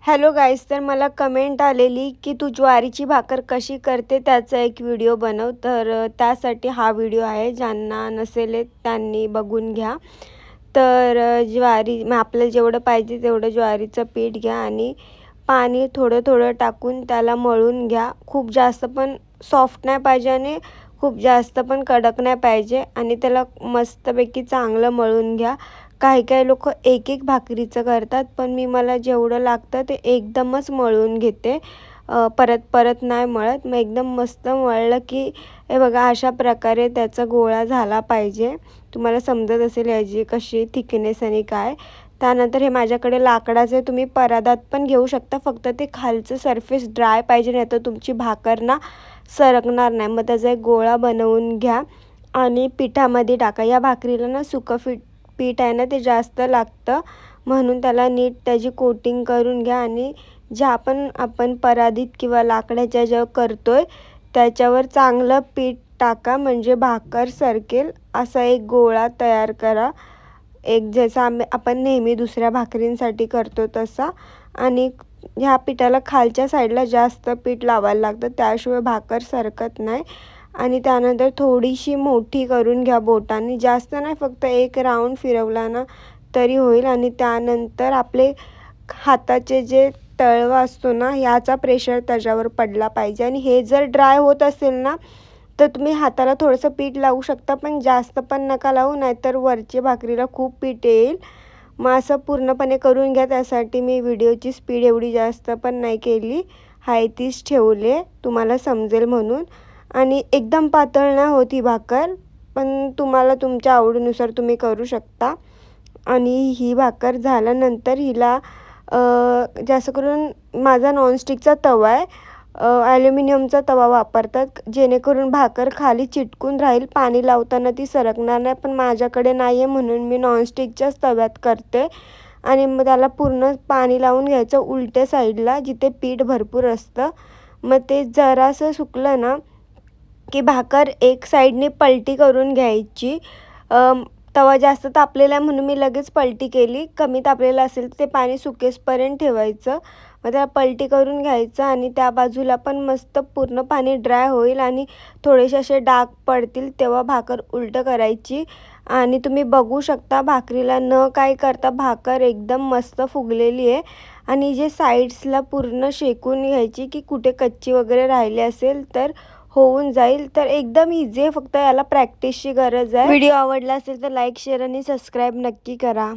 Hello गाईस, तर मला comment आलेली की तू ज्वारीची भाकर कशी करते त्याचा एक व्हिडिओ बनव. तर त्यासाठी हा व्हिडिओ आहे. ज्यांना नसेल त्यांनी बघून घ्या. तर ज्वारी आपल्याला जेवढं पाहिजे तेवढं ज्वारीचं पीठ घ्या आणि पाणी थोडं थोडं टाकून त्याला मळून घ्या. खूप जास्त पण सॉफ्ट नाही पाहिजे आणि खूप जास्त पण कडक नाही पाहिजे आणि त्याला मस्तपैकी चांगलं मळून घ्या. काही काही लोक एक एक भाकरीचं करतात, पण मला जेवढं लागतं ते एकदमच मळून घेते. परत परत नाही मळत. मग एकदम मस्त मळलं की हे बघा, अशा प्रकारे त्याचा गोळा झाला पाहिजे. तुम्हाला समजत असेल याची कशी थिकनेस आणि काय. त्यानंतर हे माझ्याकडे लाकडाचे, तुम्ही परादात पण घेऊ शकता. फक्त ते खालचं सरफेस ड्राय पाहिजे, नाही तर तुमची भाकर ना सरकणार नाही. मग त्याचा एक गोळा बनवून घ्या आणि पिठामध्ये टाका. या भाकरीला ना सुकं पीठ आहे ना ते जास्त लागतं, म्हणून त्याला नीट त्याची कोटिंग करून घ्या आणि ज्या आपण परादीत किंवा लाकडाच्या ज्या करतोय त्याच्यावर चांगलं पीठ टाका, म्हणजे भाकर सरकेल. असा एक गोळा तयार करा, एक जसा आपण नेहमी दुसऱ्या भाकरींसाठी करतो तसा. आणि ह्या पिठाला खालच्या साईडला जास्त पीठ लावायला लागतं, त्याशिवाय भाकर सरकत नाही. आणि त्यानंतर थोडीशी मोठी करून घ्या बोटांनी, जास्त नाही, फक्त एक राऊंड फिरवला ना तरी होईल. आणि त्यानंतर आपले हाताचे जे तळवा असतो ना, याचा प्रेशर त्याच्यावर पडला पाहिजे. आणि हे जर ड्राय होत असेल ना तर तुम्ही हाताला थोडंसं पीठ लावू शकता, पण जास्त पण नका लावू, नाहीतर वरच्या भाकरीला खूप पीठ येईल. मग असं पूर्णपणे करून घ्या. त्यासाठी मी व्हिडिओची स्पीड एवढी जास्त पण नाही केली, हाय तीच ठेवले तुम्हाला समजेल म्हणून. आणि एकदम पातळ नाही होत ही भाकर, पण तुम्हाला तुमच्या आवडीनुसार तुम्ही करू शकता. आणि ही भाकर झाल्यानंतर हिला जास्त करून माझा नॉनस्टिकचा तवा आहे, ॲल्युमिनियमचा तवा वापरतात, जेणेकरून भाकर खाली चिटकून राहील, पाणी लावताना ती सरकणार नाही. पण माझ्याकडे नाही आहे म्हणून मी नॉनस्टिकच्याच तव्यात करते. आणि मग त्याला पूर्ण पाणी लावून घ्यायचं उलट्या साईडला, जिथे पीठ भरपूर असतं. मग ते जरासं सुकलं ना की भाकर एक साईडने पलटी करून घ्यायची. तवा जास्त तापलेला आहे म्हणून मी लगेच पलटी केली. कमी तापलेला असेल तर ते पाणी सुकेसपर्यंत ठेवायचं. मग त्याला पलटी करून घ्यायचं आणि त्या बाजूला पण मस्त पूर्ण पाणी ड्राय होईल आणि थोडेसे असे डाग पडतील तेव्हा भाकर उलटं करायची. आणि तुम्ही बघू शकता भाकरीला न काय करता भाकर एकदम मस्त फुगलेली आहे. आणि जे साईड्सला पूर्ण शेकून घ्यायची, की कुठे कच्ची वगैरे राहिली असेल तर होऊन जाईल. तर एकदम इझी आहे, फक्त याला प्रॅक्टिसची गरज आहे. व्हिडिओ आवडला असेल तर लाईक, शेअर आणि सबस्क्राईब नक्की करा.